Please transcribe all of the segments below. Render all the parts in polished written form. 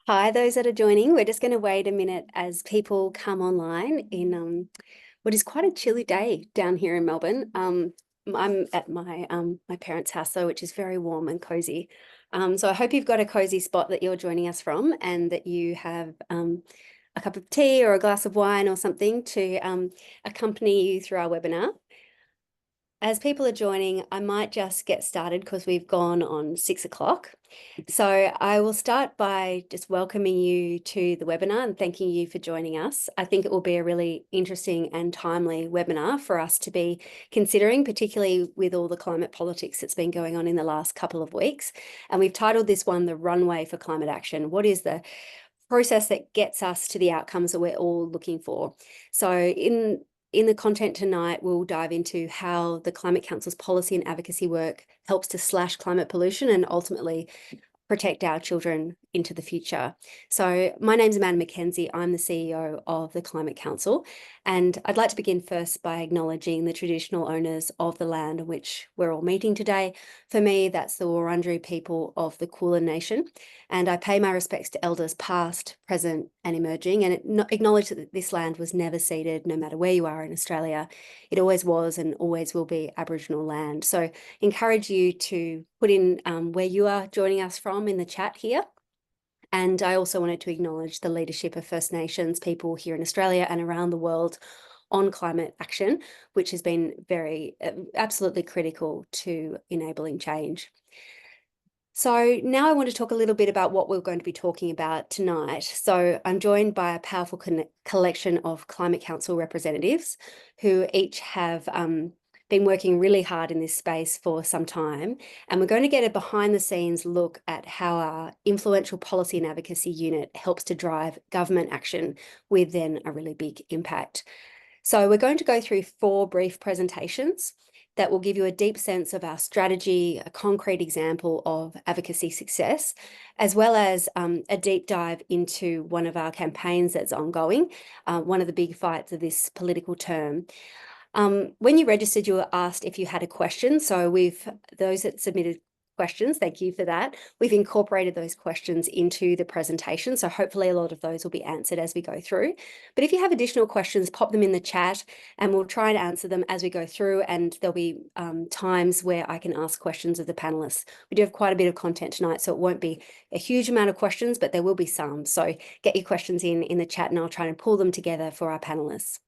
Hi, those that are joining. We're just going to wait a minute as people come online in what is quite a chilly day down here in Melbourne. I'm at my parents' house though, which is very warm and cozy. So I hope you've got a cozy spot that you're joining us from, and that you have a cup of tea or a glass of wine or something to accompany you through our webinar. As people are joining, I might just get started because we've gone on 6 o'clock. So I will start by just welcoming you to the webinar and thanking you for joining us. I think it will be a really interesting and timely webinar for us to be considering, particularly with all the climate politics that's been going on in the last couple of weeks. And we've titled this one, The Runway for Climate Action. What is the process that gets us to the outcomes that we're all looking for? So in the content tonight, we'll dive into how the Climate Council's policy and advocacy work helps to slash climate pollution and ultimately protect our children into the future. So my name's Amanda McKenzie. I'm the CEO of the Climate Council, and I'd like to begin first by acknowledging the traditional owners of the land on which we're all meeting today. For me, that's the Wurundjeri people of the Kulin Nation, and I pay my respects to elders past, present and emerging, and acknowledge that this land was never ceded, no matter where you are in Australia. It always was and always will be Aboriginal land. So encourage you to put in where you are joining us from in the chat here. And I also wanted to acknowledge the leadership of First Nations people here in Australia and around the world on climate action, which has been very, absolutely critical to enabling change. So now I want to talk a little bit about what we're going to be talking about tonight. So I'm joined by a powerful collection of Climate Council representatives who each have been working really hard in this space for some time. And we're going to get a behind the scenes look at how our influential policy and advocacy unit helps to drive government action with then a really big impact. So we're going to go through 4 brief presentations that will give you a deep sense of our strategy, a concrete example of advocacy success, as well as a deep dive into one of our campaigns that's ongoing, one of the big fights of this political term. When you registered, you were asked if you had a question. So those that submitted questions, thank you for that. We've incorporated those questions into the presentation. So hopefully a lot of those will be answered as we go through. But if you have additional questions, pop them in the chat and we'll try and answer them as we go through. And there'll be times where I can ask questions of the panelists. We do have quite a bit of content tonight, so it won't be a huge amount of questions, but there will be some. So get your questions in the chat and I'll try and pull them together for our panelists.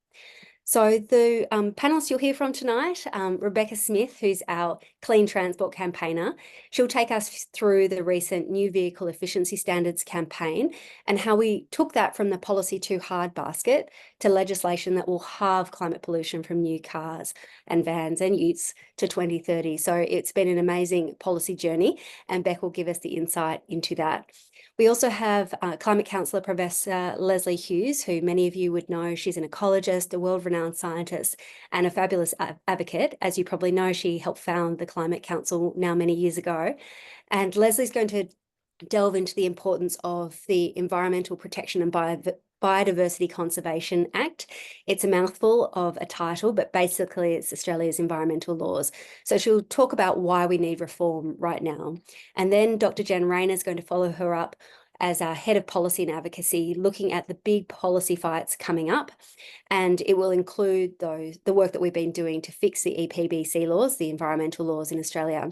So the panelists you'll hear from tonight, Rebecca Smith, who's our Clean Transport campaigner, she'll take us through the recent New Vehicle Efficiency Standards campaign and how we took that from the policy too hard basket to legislation that will halve climate pollution from new cars and vans and utes to 2030. So it's been an amazing policy journey, and Beck will give us the insight into that. We also have Climate Councillor Professor Leslie Hughes, who many of you would know. She's an ecologist, a world-renowned scientist, and a fabulous advocate. As you probably know, she helped found the Climate Council now many years ago. And Leslie's going to delve into the importance of the Environmental Protection and Biodiversity Conservation Act. It's a mouthful of a title, but basically it's Australia's environmental laws. So she'll talk about why we need reform right now. And then Dr. Jen Rayner is going to follow her up as our head of policy and advocacy, looking at the big policy fights coming up. And it will include the work that we've been doing to fix the EPBC laws, the environmental laws in Australia.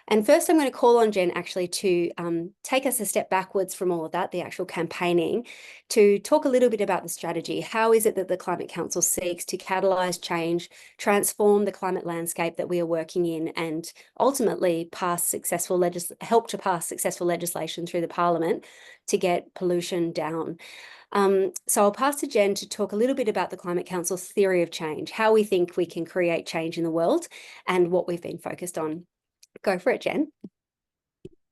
And first, I'm going to call on Jen actually to take us a step backwards from all of that, the actual campaigning, to talk a little bit about the strategy. How is it that the Climate Council seeks to catalyse change, transform the climate landscape that we are working in, and ultimately help to pass successful legislation through the Parliament to get pollution down? So I'll pass to Jen to talk a little bit about the Climate Council's theory of change, how we think we can create change in the world, and what we've been focused on. Go for it, Jen.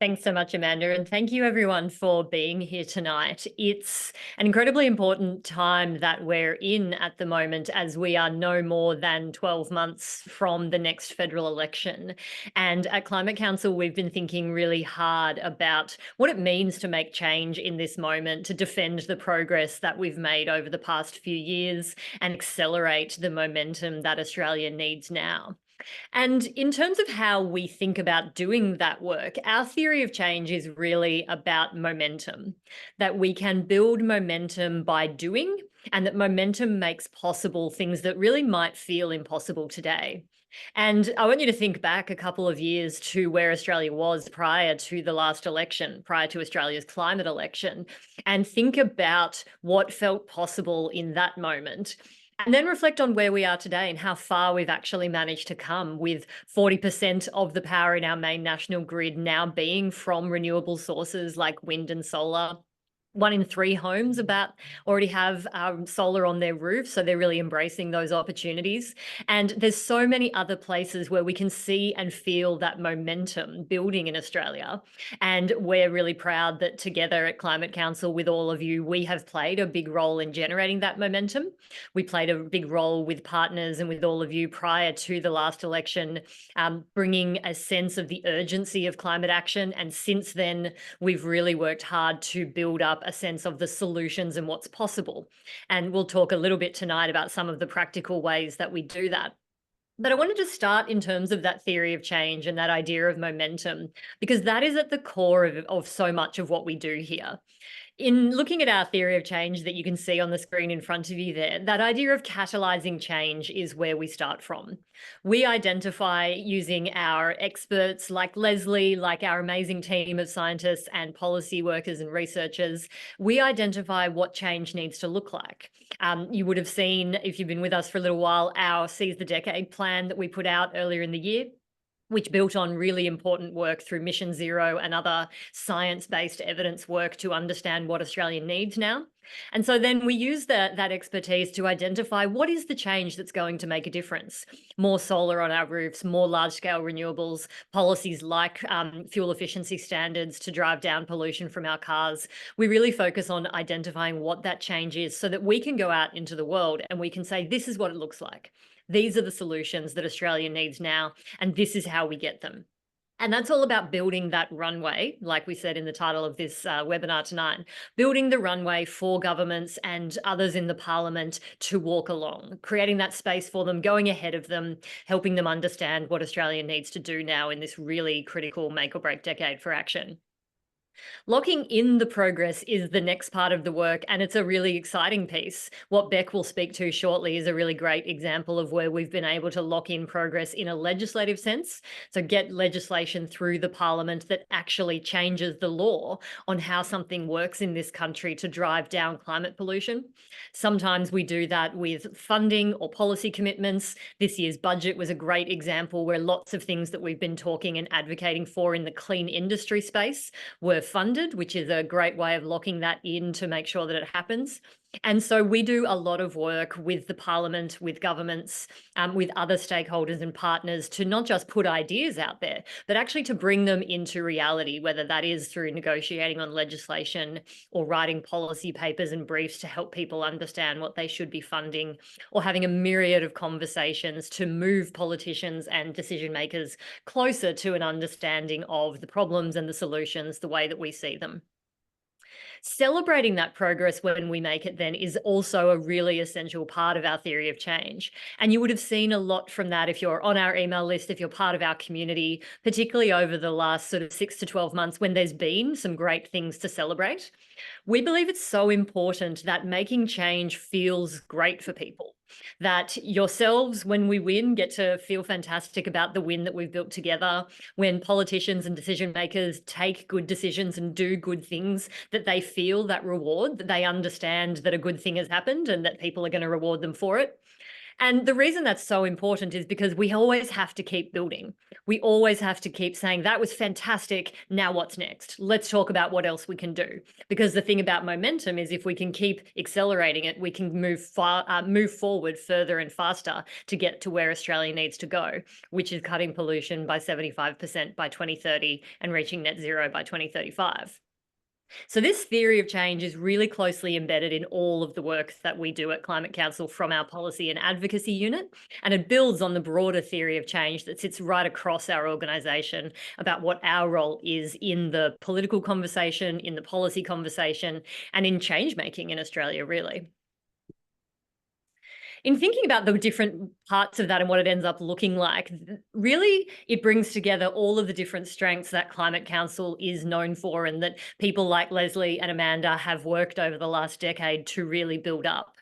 Thanks so much, Amanda, and thank you everyone for being here tonight. It's an incredibly important time that we're in at the moment, as we are no more than 12 months from the next federal election. And at Climate Council, we've been thinking really hard about what it means to make change in this moment, to defend the progress that we've made over the past few years and accelerate the momentum that Australia needs now. And in terms of how we think about doing that work, our theory of change is really about momentum, that we can build momentum by doing, and that momentum makes possible things that really might feel impossible today. And I want you to think back a couple of years to where Australia was prior to the last election, prior to Australia's climate election, and think about what felt possible in that moment. And then reflect on where we are today and how far we've actually managed to come, with 40% of the power in our main national grid now being from renewable sources like wind and solar. 1 in 3 homes about already have solar on their roof, so they're really embracing those opportunities. And there's so many other places where we can see and feel that momentum building in Australia. And we're really proud that together at Climate Council with all of you, we have played a big role in generating that momentum. We played a big role with partners and with all of you prior to the last election, bringing a sense of the urgency of climate action. And since then, we've really worked hard to build up a sense of the solutions and what's possible. And we'll talk a little bit tonight about some of the practical ways that we do that. But I wanted to start in terms of that theory of change and that idea of momentum, because that is at the core of so much of what we do here. In looking at our theory of change that you can see on the screen in front of you there, that idea of catalyzing change is where we start from. We identify using our experts like Leslie, like our amazing team of scientists and policy workers and researchers, we identify what change needs to look like. You would have seen, if you've been with us for a little while, our Seize the Decade plan that we put out earlier in the year, which built on really important work through Mission Zero and other science-based evidence work to understand what Australia needs now. And so then we use that expertise to identify what is the change that's going to make a difference. More solar on our roofs, more large-scale renewables, policies like fuel efficiency standards to drive down pollution from our cars. We really focus on identifying what that change is so that we can go out into the world and we can say, this is what it looks like. These are the solutions that Australia needs now, and this is how we get them. And that's all about building that runway, like we said in the title of this webinar tonight, building the runway for governments and others in the parliament to walk along, creating that space for them, going ahead of them, helping them understand what Australia needs to do now in this really critical make or break decade for action. Locking in the progress is the next part of the work, and it's a really exciting piece. What Beck will speak to shortly is a really great example of where we've been able to lock in progress in a legislative sense. So get legislation through the parliament that actually changes the law on how something works in this country to drive down climate pollution. Sometimes we do that with funding or policy commitments. This year's budget was a great example where lots of things that we've been talking and advocating for in the clean industry space were funded, which is a great way of locking that in to make sure that it happens. And so we do a lot of work with the parliament, with governments, with other stakeholders and partners to not just put ideas out there, but actually to bring them into reality, whether that is through negotiating on legislation or writing policy papers and briefs to help people understand what they should be funding, or having a myriad of conversations to move politicians and decision makers closer to an understanding of the problems and the solutions the way that we see them. Celebrating that progress when we make it then is also a really essential part of our theory of change. And you would have seen a lot from that if you're on our email list, if you're part of our community, particularly over the last sort of 6 to 12 months when there's been some great things to celebrate. We believe it's so important that making change feels great for people, that yourselves, when we win, get to feel fantastic about the win that we've built together. When politicians and decision makers take good decisions and do good things, that they feel that reward, that they understand that a good thing has happened and that people are going to reward them for it. And the reason that's so important is because we always have to keep building. We always have to keep saying, that was fantastic. Now what's next? Let's talk about what else we can do. Because the thing about momentum is if we can keep accelerating it, we can move forward further and faster to get to where Australia needs to go, which is cutting pollution by 75% by 2030 and reaching net zero by 2035. So this theory of change is really closely embedded in all of the work that we do at Climate Council from our policy and advocacy unit, and it builds on the broader theory of change that sits right across our organisation about what our role is in the political conversation, in the policy conversation, and in change making in Australia, really. in thinking about the different parts of that and what it ends up looking like, really it brings together all of the different strengths that Climate Council is known for and that people like Leslie and Amanda have worked over the last decade to really build up.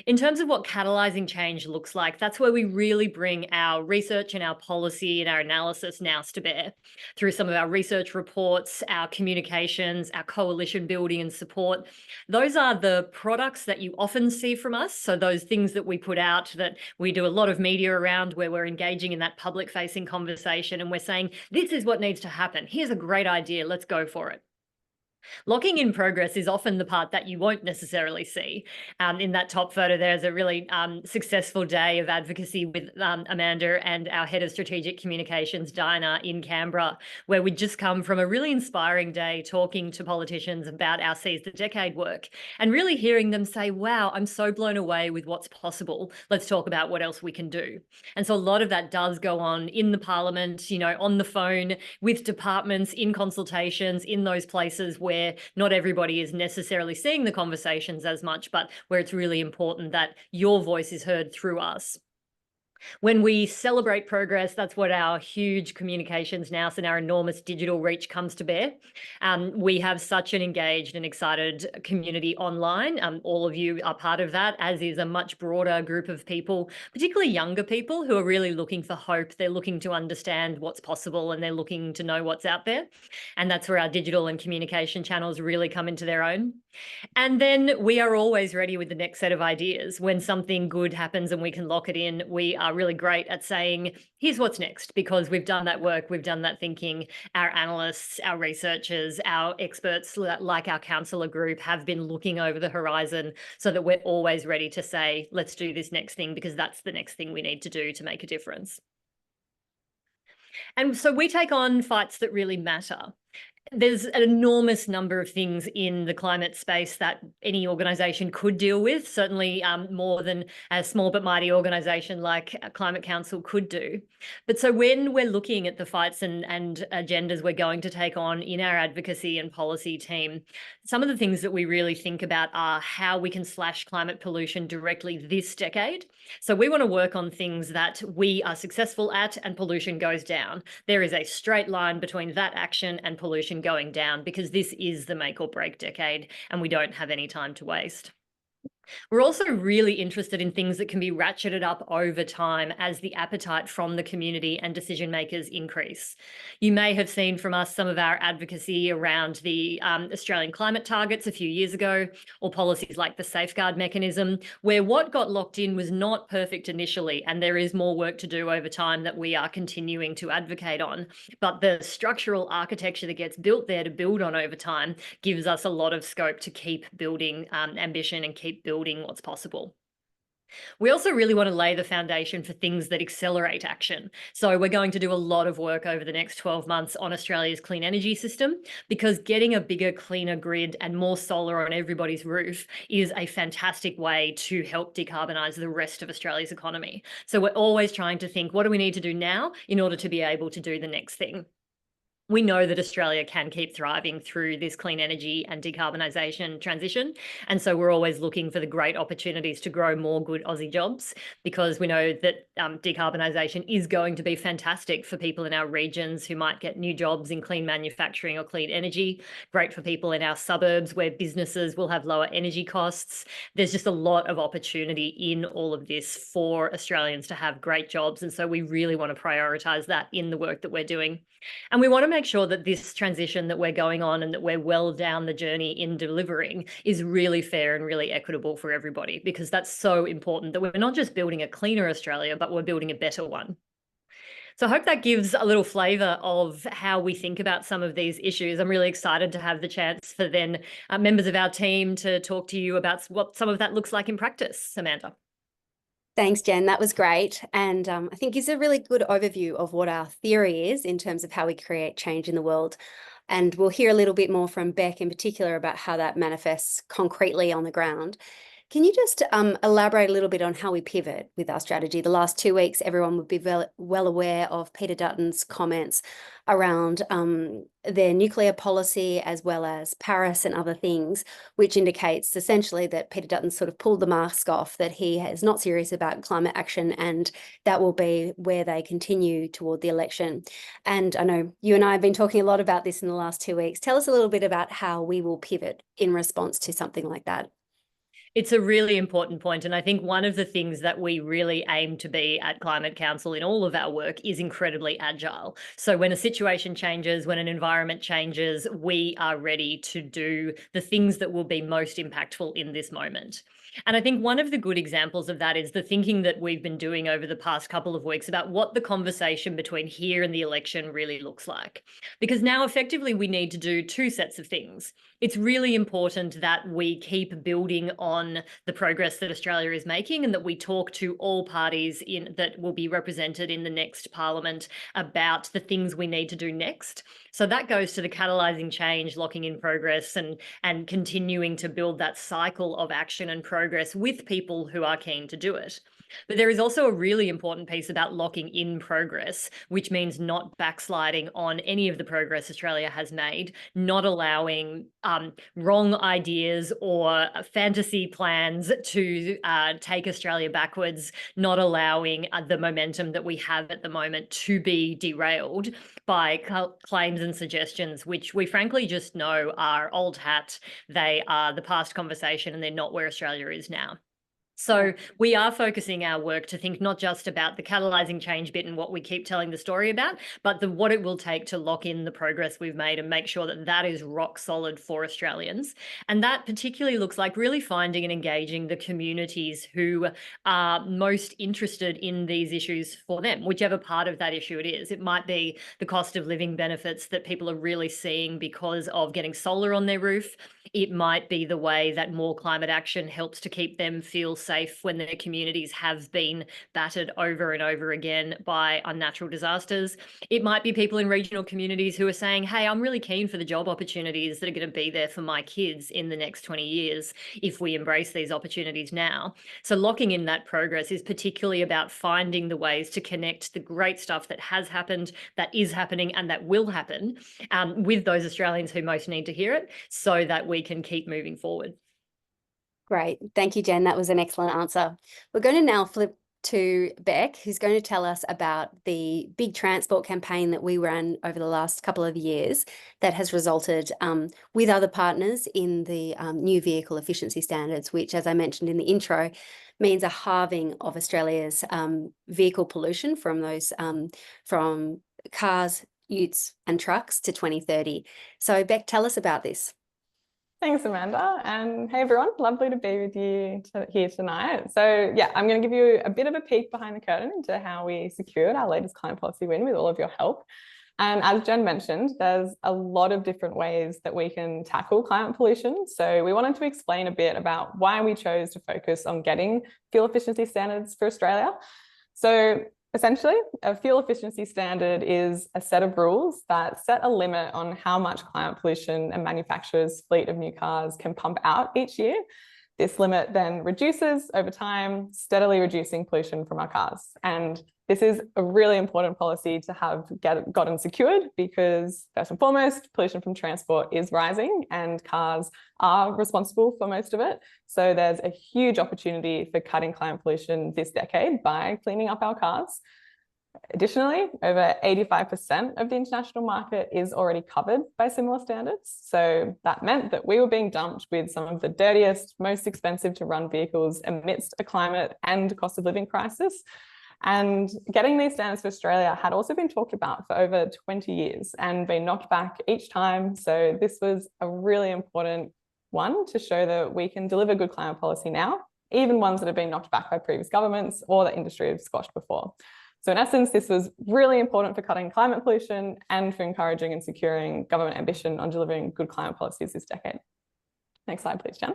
In terms of what catalyzing change looks like, that's where we really bring our research and our policy and our analysis now to bear through some of our research reports, our communications, our coalition building and support. Those are the products that you often see from us. So those things that we put out, that we do a lot of media around, where we're engaging in that public facing conversation and we're saying, this is what needs to happen. Here's a great idea. Let's go for it. Locking in progress is often the part that you won't necessarily see. In that top photo, there's a really successful day of advocacy with Amanda and our head of strategic communications, Dinah, in Canberra, where we'd just come from a really inspiring day talking to politicians about our Seize the Decade work and really hearing them say, wow, I'm so blown away with what's possible. Let's talk about what else we can do. And so a lot of that does go on in the parliament, you know, on the phone with departments, in consultations, in those places where not everybody is necessarily seeing the conversations as much, but where it's really important that your voice is heard through us. When we celebrate progress, that's what our huge communications now and our enormous digital reach comes to bear. We have such an engaged and excited community online. All of you are part of that, as is a much broader group of people, particularly younger people who are really looking for hope. They're looking to understand what's possible and they're looking to know what's out there. And that's where our digital and communication channels really come into their own. And then we are always ready with the next set of ideas. When something good happens and we can lock it in, we are really great at saying, here's what's next, because we've done that work, we've done that thinking. Our analysts, our researchers, our experts, like our councillor group, have been looking over the horizon so that we're always ready to say, let's do this next thing, because that's the next thing we need to do to make a difference. And so we take on fights that really matter. There's an enormous number of things in the climate space that any organisation could deal with, certainly more than a small but mighty organisation like Climate Council could do. But so when we're looking at the fights and agendas we're going to take on in our advocacy and policy team, some of the things that we really think about are how we can slash climate pollution directly this decade. So we want to work on things that we are successful at and pollution goes down. There is a straight line between that action and pollution going down, because this is the make or break decade and we don't have any time to waste. We're also really interested in things that can be ratcheted up over time as the appetite from the community and decision makers increase. You may have seen from us some of our advocacy around the Australian climate targets a few years ago, or policies like the safeguard mechanism, where what got locked in was not perfect initially, and there is more work to do over time that we are continuing to advocate on. But the structural architecture that gets built there to build on over time gives us a lot of scope to keep building ambition and keep building what's possible. We also really want to lay the foundation for things that accelerate action. So we're going to do a lot of work over the next 12 months on Australia's clean energy system, because getting a bigger, cleaner grid and more solar on everybody's roof is a fantastic way to help decarbonise the rest of Australia's economy. So we're always trying to think, what do we need to do now in order to be able to do the next thing? We know that Australia can keep thriving through this clean energy and decarbonisation transition. And so we're always looking for the great opportunities to grow more good Aussie jobs, because we know that decarbonisation is going to be fantastic for people in our regions who might get new jobs in clean manufacturing or clean energy, great for people in our suburbs where businesses will have lower energy costs. There's just a lot of opportunity in all of this for Australians to have great jobs. And so we really want to prioritise that in the work that we're doing. And we want to make sure that this transition that we're going on and that we're well down the journey in delivering is really fair and really equitable for everybody, because that's so important, that we're not just building a cleaner Australia, but we're building a better one. So I hope that gives a little flavour of how we think about some of these issues. I'm really excited to have the chance for then members of our team to talk to you about what some of that looks like in practice. Samantha. Thanks, Jen. That was great. And I think it's a really good overview of what our theory is in terms of how we create change in the world. And we'll hear a little bit more from Beck in particular about how that manifests concretely on the ground. Can you just elaborate a little bit on how we pivot with our strategy? The last 2 weeks, everyone would be well aware of Peter Dutton's comments around their nuclear policy, as well as Paris and other things, which indicates essentially that Peter Dutton sort of pulled the mask off, that he is not serious about climate action, and that will be where they continue toward the election. And I know you and I have been talking a lot about this in the last 2 weeks. Tell us a little bit about how we will pivot in response to something like that. It's a really important point. And I think one of the things that we really aim to be at Climate Council in all of our work is incredibly agile. So when a situation changes, when an environment changes, we are ready to do the things that will be most impactful in this moment. And I think one of the good examples of that is the thinking that we've been doing over the past couple of weeks about what the conversation between here and the election really looks like. Because now effectively we need to do two sets of things. It's really important that we keep building on the progress that Australia is making, and that we talk to all parties that will be represented in the next parliament about the things we need to do next. So that goes to the catalysing change, locking in progress, and continuing to build that cycle of action and progress with people who are keen to do it. But there is also a really important piece about locking in progress, which means not backsliding on any of the progress Australia has made, not allowing wrong ideas or fantasy plans to take Australia backwards, not allowing the momentum that we have at the moment to be derailed by claims and suggestions, which we frankly just know are old hat. They are the past conversation and they're not where Australia is now. So we are focusing our work to think not just about the catalysing change bit and what we keep telling the story about, but what it will take to lock in the progress we've made and make sure that that is rock solid for Australians. And that particularly looks like really finding and engaging the communities who are most interested in these issues for them, whichever part of that issue it is. It might be the cost of living benefits that people are really seeing because of getting solar on their roof. It might be the way that more climate action helps to keep them feel safe when their communities have been battered over and over again by unnatural disasters. It might be people in regional communities who are saying, hey, I'm really keen for the job opportunities that are going to be there for my kids in the next 20 years if we embrace these opportunities now. So locking in that progress is particularly about finding the ways to connect the great stuff that has happened, that is happening, and that will happen with those Australians who most need to hear it, so that we can keep moving forward. Great. Thank you, Jen. That was an excellent answer. We're going to now flip to Beck, who's going to tell us about the big transport campaign that we ran over the last couple of years that has resulted with other partners in the new vehicle efficiency standards, which, as I mentioned in the intro, means a halving of Australia's vehicle pollution from those from cars, utes and trucks to 2030. So Beck, tell us about this. Thanks, Amanda. And hey, everyone, lovely to be with you here tonight. So yeah, I'm going to give you a bit of a peek behind the curtain into how we secured our latest climate policy win with all of your help. And as Jen mentioned, there's a lot of different ways that we can tackle climate pollution. So we wanted to explain a bit about why we chose to focus on getting fuel efficiency standards for Australia. So essentially, a fuel efficiency standard is a set of rules that set a limit on how much climate pollution a manufacturer's fleet of new cars can pump out each year. This limit then reduces over time, steadily reducing pollution from our cars. And this is a really important policy to have gotten secured because, first and foremost, pollution from transport is rising and cars are responsible for most of it. So there's a huge opportunity for cutting climate pollution this decade by cleaning up our cars. Additionally, over 85% of the international market is already covered by similar standards. So that meant that we were being dumped with some of the dirtiest, most expensive to run vehicles amidst a climate and cost of living crisis. And getting these standards for Australia had also been talked about for over 20 years and been knocked back each time. So this was a really important one to show that we can deliver good climate policy now, even ones that have been knocked back by previous governments or that industry have squashed before. So in essence, this was really important for cutting climate pollution and for encouraging and securing government ambition on delivering good climate policies this decade. Next slide, please, Jen.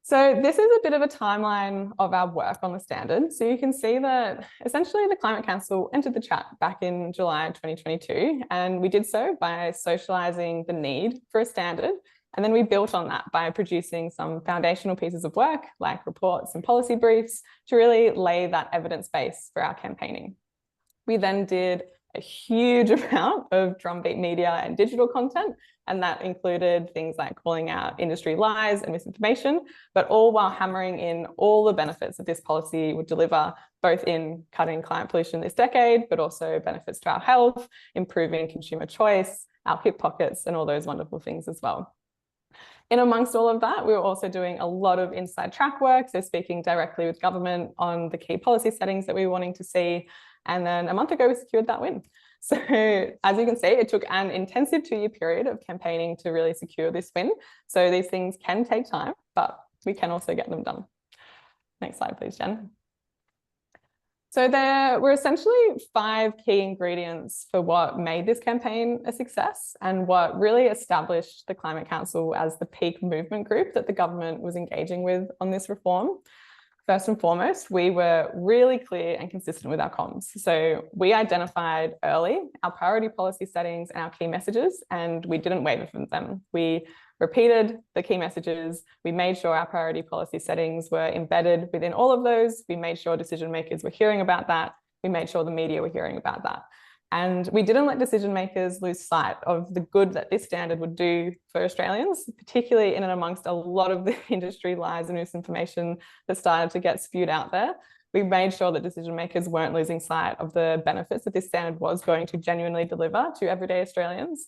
So this is a bit of a timeline of our work on the standard. So you can see that essentially the Climate Council entered the chat back in July 2022, and we did so by socialising the need for a standard And then we built on that by producing some foundational pieces of work like reports and policy briefs to really lay that evidence base for our campaigning. We then did a huge amount of drumbeat media and digital content, and that included things like calling out industry lies and misinformation, but all while hammering in all the benefits that this policy would deliver, both in cutting climate pollution this decade, but also benefits to our health, improving consumer choice, our hip pockets, and all those wonderful things as well. In amongst all of that, we were also doing a lot of inside track work, so speaking directly with government on the key policy settings that we were wanting to see. And then a month ago, we secured that win. So as you can see, it took an intensive 2-year period of campaigning to really secure this win. So these things can take time, but we can also get them done. Next slide, please, Jen. So there were essentially 5 key ingredients for what made this campaign a success and what really established the Climate Council as the peak movement group that the government was engaging with on this reform. First and foremost, we were really clear and consistent with our comms. So we identified early our priority policy settings and our key messages, and we didn't waver from them. We repeated the key messages. We made sure our priority policy settings were embedded within all of those. We made sure decision makers were hearing about that. We made sure the media were hearing about that. And we didn't let decision makers lose sight of the good that this standard would do for Australians, particularly in and amongst a lot of the industry lies and misinformation that started to get spewed out there. We made sure that decision makers weren't losing sight of the benefits that this standard was going to genuinely deliver to everyday Australians.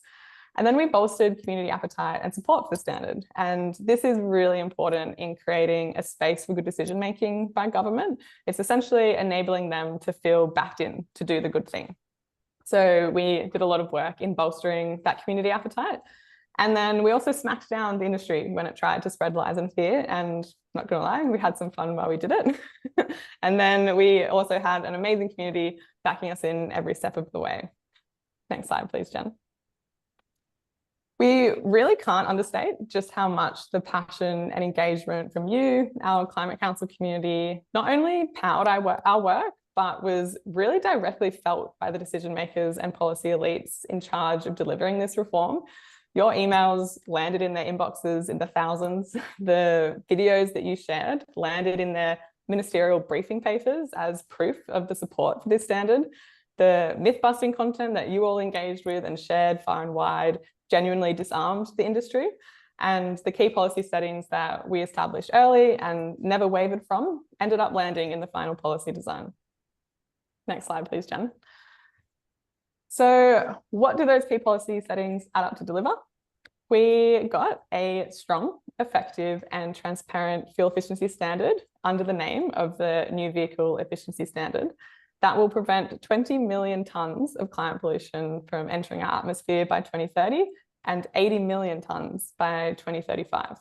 And then we bolstered community appetite and support for the standard. And this is really important in creating a space for good decision making by government. It's essentially enabling them to feel backed in to do the good thing. So we did a lot of work in bolstering that community appetite. And then we also smacked down the industry when it tried to spread lies and fear. And not gonna lie, we had some fun while we did it. And then we also had an amazing community backing us in every step of the way. Next slide, please, Jen. We really can't understate just how much the passion and engagement from you, our Climate Council community, not only powered our work, but was really directly felt by the decision makers and policy elites in charge of delivering this reform. Your emails landed in their inboxes in the thousands. The videos that you shared landed in their ministerial briefing papers as proof of the support for this standard. The myth-busting content that you all engaged with and shared far and wide genuinely disarmed the industry. And the key policy settings that we established early and never wavered from ended up landing in the final policy design. Next slide, please, Jen. So what do those key policy settings add up to deliver? We got a strong, effective and transparent fuel efficiency standard under the name of the New Vehicle Efficiency Standard that will prevent 20 million tonnes of climate pollution from entering our atmosphere by 2030 and 80 million tonnes by 2035.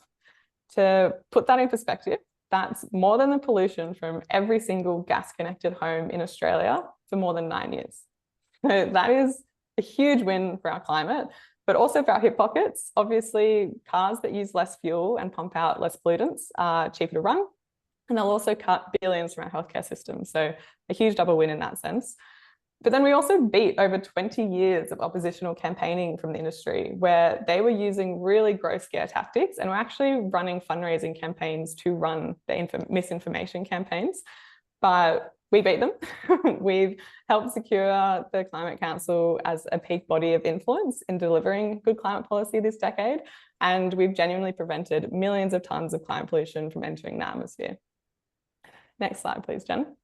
To put that in perspective, that's more than the pollution from every single gas-connected home in Australia for more than 9 years. So that is a huge win for our climate, but also for our hip pockets. Obviously, cars that use less fuel and pump out less pollutants are cheaper to run, and they'll also cut billions from our healthcare system. So a huge double win in that sense. But then we also beat over 20 years of oppositional campaigning from the industry where they were using really gross scare tactics and were actually running fundraising campaigns to run the misinformation campaigns. But we beat them. We've helped secure the Climate Council as a peak body of influence in delivering good climate policy this decade. And we've genuinely prevented millions of tonnes of climate pollution from entering the atmosphere. Next slide, please, Jen.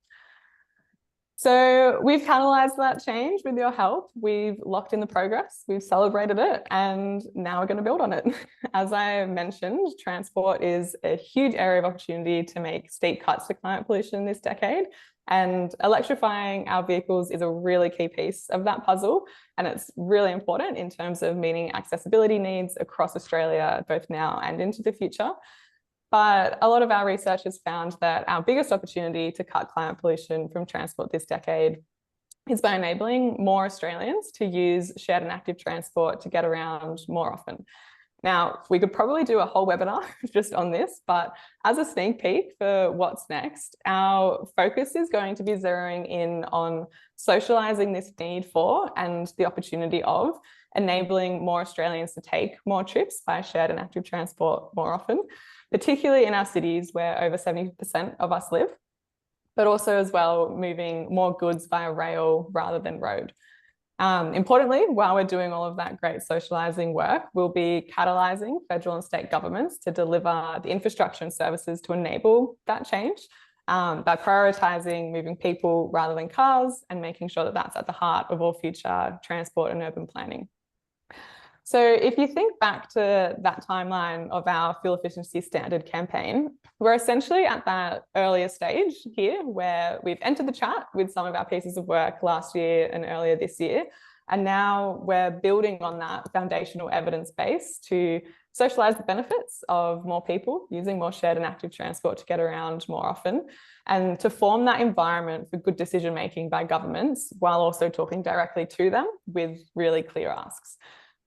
So we've catalyzed that change with your help. We've locked in the progress, we've celebrated it, and now we're going to build on it. As I mentioned, transport is a huge area of opportunity to make steep cuts to climate pollution this decade. And electrifying our vehicles is a really key piece of that puzzle. And it's really important in terms of meeting accessibility needs across Australia, both now and into the future. But a lot of our research has found that our biggest opportunity to cut climate pollution from transport this decade is by enabling more Australians to use shared and active transport to get around more often. Now, we could probably do a whole webinar just on this, but as a sneak peek for what's next, our focus is going to be zeroing in on socialising this need for and the opportunity of enabling more Australians to take more trips by shared and active transport more often, particularly in our cities where over 70% of us live, but also as well moving more goods via rail rather than road. Importantly, while we're doing all of that great socialising work, we'll be catalysing federal and state governments to deliver the infrastructure and services to enable that change by prioritising moving people rather than cars and making sure that that's at the heart of all future transport and urban planning. So if you think back to that timeline of our fuel efficiency standard campaign, we're essentially at that earlier stage here where we've entered the chat with some of our pieces of work last year and earlier this year. And now we're building on that foundational evidence base to socialise the benefits of more people using more shared and active transport to get around more often, and to form that environment for good decision making by governments while also talking directly to them with really clear asks.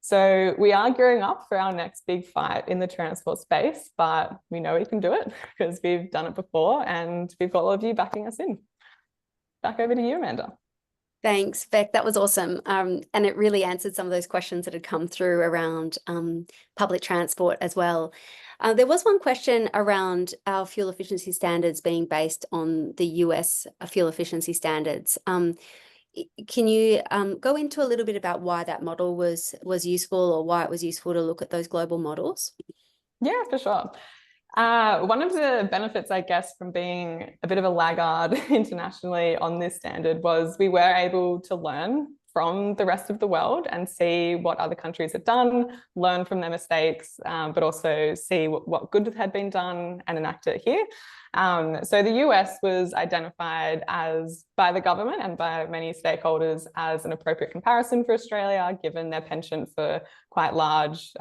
So we are gearing up for our next big fight in the transport space, but we know we can do it because we've done it before and we've got all of you backing us in. Back over to you, Amanda. Thanks, Beck. That was awesome. And it really answered some of those questions that had come through around public transport as well. There was one question around our fuel efficiency standards being based on the US fuel efficiency standards. Can you go into a little bit about why that model was useful, or why it was useful to look at those global models? Yeah, for sure. One of the benefits, I guess, from being a bit of a laggard internationally on this standard was we were able to learn from the rest of the world and see what other countries had done, learn from their mistakes, but also see what good had been done and enact it here. So the US was identified by the government and by many stakeholders as an appropriate comparison for Australia, given their penchant for quite large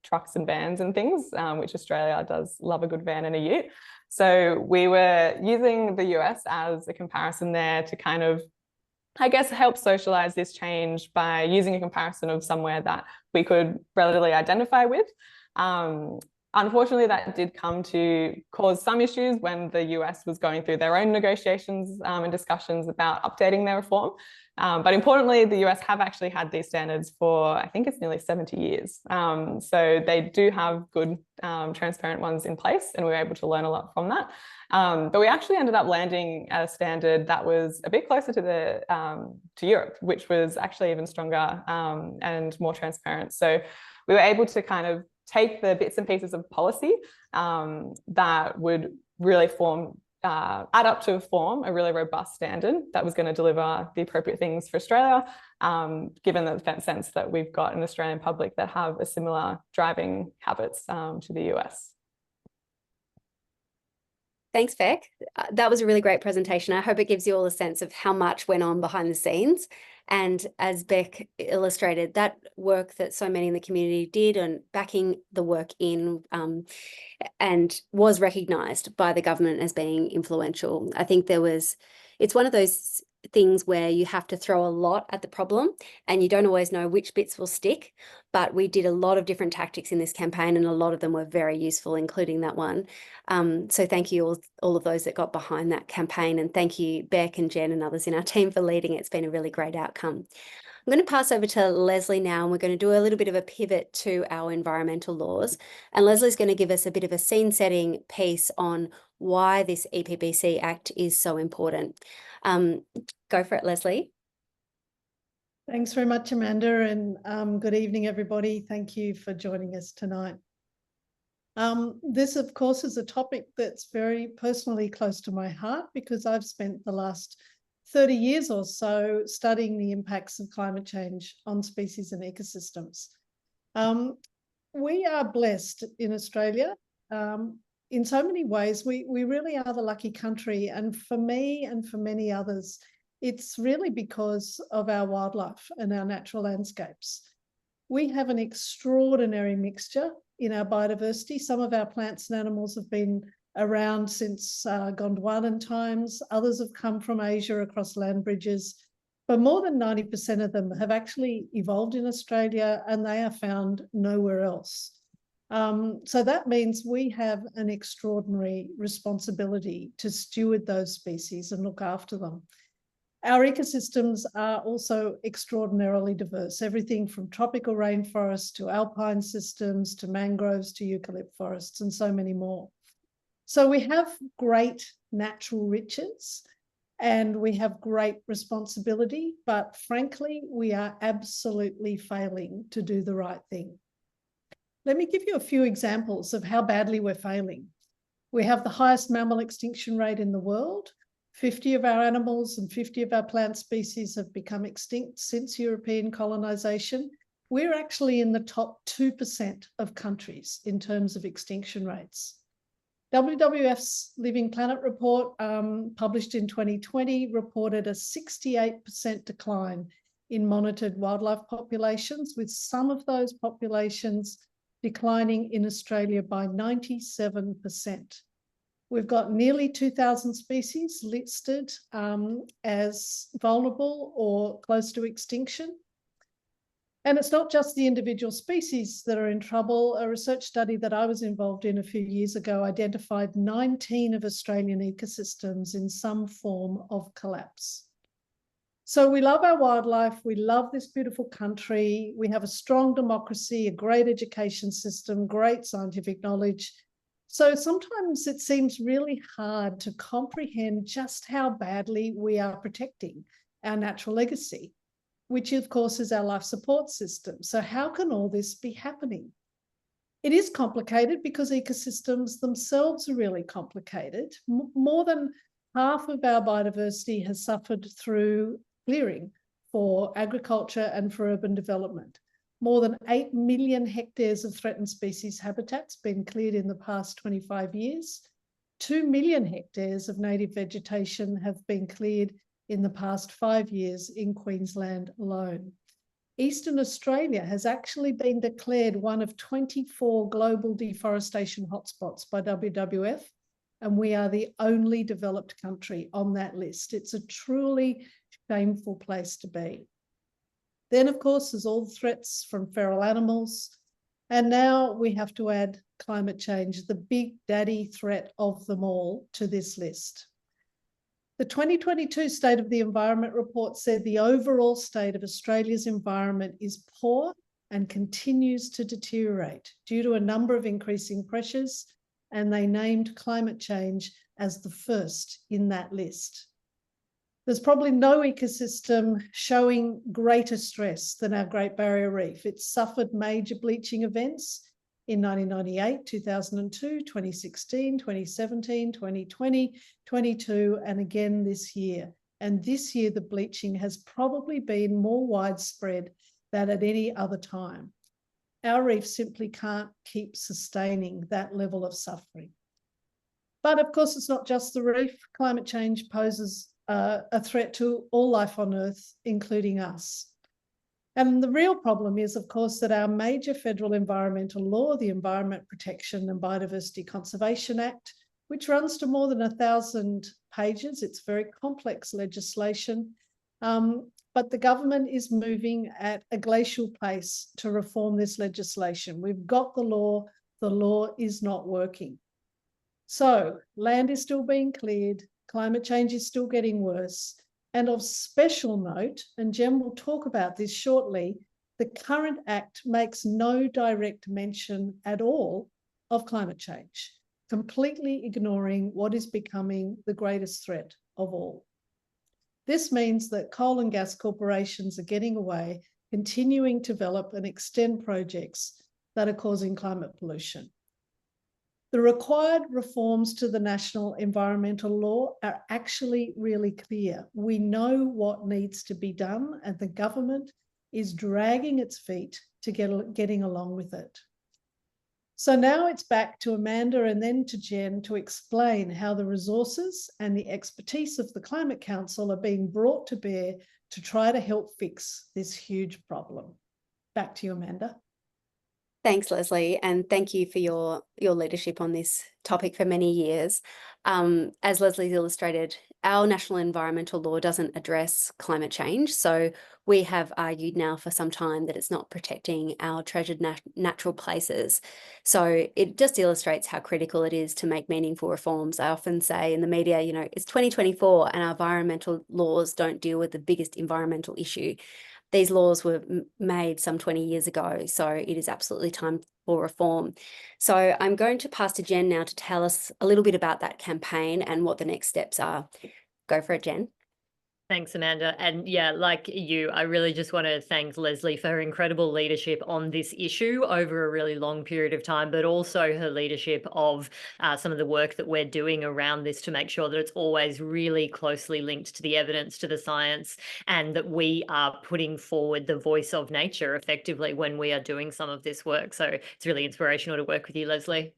trucks and vans and things, which Australia does love a good van and a ute. So we were using the US as a comparison there to kind of, I guess, help socialize this change by using a comparison of somewhere that we could relatively identify with. Unfortunately, that did come to cause some issues when the US was going through their own negotiations and discussions about updating their reform. But importantly, the US have actually had these standards for, I think it's nearly 70 years. So they do have good, transparent ones in place, and we were able to learn a lot from that. But we actually ended up landing at a standard that was a bit closer to Europe, which was actually even stronger and more transparent. So we were able to kind of take the bits and pieces of policy that would really add up to form a really robust standard that was going to deliver the appropriate things for Australia, given the sense that we've got an Australian public that have a similar driving habits to the US. Thanks, Beck. That was a really great presentation. I hope it gives you all a sense of how much went on behind the scenes. And as Beck illustrated, that work that so many in the community did and backing the work in and was recognised by the government as being influential. I think it's one of those things where you have to throw a lot at the problem and you don't always know which bits will stick, but we did a lot of different tactics in this campaign and a lot of them were very useful, including that one. So thank you all of those that got behind that campaign, and thank you Beck and Jen and others in our team for leading. It's been a really great outcome. I'm going to pass over to Leslie now, and we're going to do a little bit of a pivot to our environmental laws. And Leslie's going to give us a bit of a scene setting piece on why this EPBC Act is so important. Go for it, Leslie. Thanks very much, Amanda, and good evening, everybody. Thank you for joining us tonight. This, of course, is a topic that's very personally close to my heart because I've spent the last 30 years or so studying the impacts of climate change on species and ecosystems. We are blessed in Australia. In so many ways, we really are the lucky country. And for me and for many others, it's really because of our wildlife and our natural landscapes. We have an extraordinary mixture in our biodiversity. Some of our plants and animals have been around since Gondwanan times. Others have come from Asia across land bridges. but more than 90% of them have actually evolved in Australia and they are found nowhere else. So that means we have an extraordinary responsibility to steward those species and look after them. Our ecosystems are also extraordinarily diverse, everything from tropical rainforests to alpine systems to mangroves to eucalypt forests and so many more. So we have great natural riches and we have great responsibility, but frankly, we are absolutely failing to do the right thing. Let me give you a few examples of how badly we're failing. We have the highest mammal extinction rate in the world. 50 of our animals and 50 of our plant species have become extinct since European colonisation. We're actually in the top 2% of countries in terms of extinction rates. WWF's Living Planet report, published in 2020, reported a 68% decline in monitored wildlife populations, with some of those populations declining in Australia by 97%. We've got nearly 2,000 species listed as vulnerable or close to extinction. And it's not just the individual species that are in trouble. A research study that I was involved in a few years ago identified 19 of Australian ecosystems in some form of collapse. So we love our wildlife, we love this beautiful country, we have a strong democracy, a great education system, great scientific knowledge. So sometimes it seems really hard to comprehend just how badly we are protecting our natural legacy, which of course is our life support system. So how can all this be happening? It is complicated because ecosystems themselves are really complicated. More than half of our biodiversity has suffered through clearing for agriculture and for urban development. More than 8 million hectares of threatened species habitats been cleared in the past 25 years. 2 million hectares of native vegetation have been cleared in the past 5 years in Queensland alone. Eastern Australia has actually been declared one of 24 global deforestation hotspots by WWF, and we are the only developed country on that list. It's a truly shameful place to be. Then, of course, there's all the threats from feral animals. And now we have to add climate change, the big daddy threat of them all, to this list. The 2022 State of the Environment report said the overall state of Australia's environment is poor and continues to deteriorate due to a number of increasing pressures, and they named climate change as the first in that list. There's probably no ecosystem showing greater stress than our Great Barrier Reef. It's suffered major bleaching events in 1998, 2002, 2016, 2017, 2020, 22, and again this year. And this year, the bleaching has probably been more widespread than at any other time. Our reef simply can't keep sustaining that level of suffering. But of course, it's not just the reef. Climate change poses a threat to all life on Earth, including us. And the real problem is, of course, that our major federal environmental law, the Environment Protection and Biodiversity Conservation Act, which runs to more than 1,000 pages, it's very complex legislation, but the government is moving at a glacial pace to reform this legislation. We've got the law is not working. So land is still being cleared, climate change is still getting worse, and of special note, and Jem will talk about this shortly, the current Act makes no direct mention at all of climate change, completely ignoring what is becoming the greatest threat of all. This means that coal and gas corporations are getting away, continuing to develop and extend projects that are causing climate pollution. The required reforms to the national environmental law are actually really clear. We know what needs to be done, and the government is dragging its feet to getting along with it. So now it's back to Amanda and then to Jen to explain how the resources and the expertise of the Climate Council are being brought to bear to try to help fix this huge problem. Back to you, Amanda. Thanks, Leslie, and thank you for your leadership on this topic for many years. As Leslie's illustrated, our national environmental law doesn't address climate change, so we have argued now for some time that it's not protecting our treasured natural places. So it just illustrates how critical it is to make meaningful reforms. I often say in the media, you know, it's 2024 and our environmental laws don't deal with the biggest environmental issue. These laws were made some 20 years ago, so it is absolutely time for reform. So I'm going to pass to Jen now to tell us a little bit about that campaign and what the next steps are. Go for it, Jen. Thanks, Amanda. And yeah, like you, I really just want to thank Leslie for her incredible leadership on this issue over a really long period of time, but also her leadership of some of the work that we're doing around this to make sure that it's always really closely linked to the evidence, to the science, and that we are putting forward the voice of nature effectively when we are doing some of this work. So it's really inspirational to work with you, Leslie.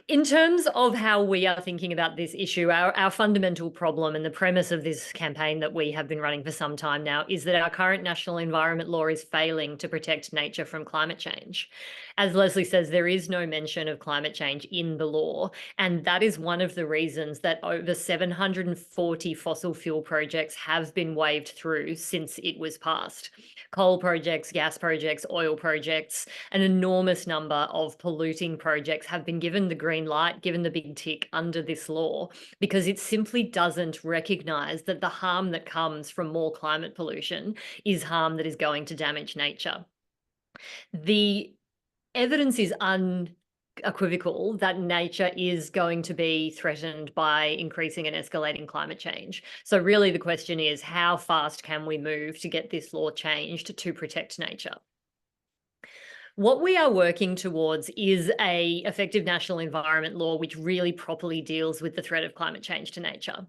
In terms of how we are thinking about this issue, our fundamental problem and the premise of this campaign that we have been running for some time now is that our current national environment law is failing to protect nature from climate change. As Leslie says, there is no mention of climate change in the law, and that is one of the reasons that over 740 fossil fuel projects have been waved through since it was passed. Coal projects, gas projects, oil projects, an enormous number of polluting projects have been given the green light, given the big tick under this law, because it simply doesn't recognise that the harm that comes from more climate pollution is harm that is going to damage nature. The evidence is unequivocal that nature is going to be threatened by increasing and escalating climate change. So really the question is, how fast can we move to get this law changed to protect nature? What we are working towards is an effective national environment law which really properly deals with the threat of climate change to nature.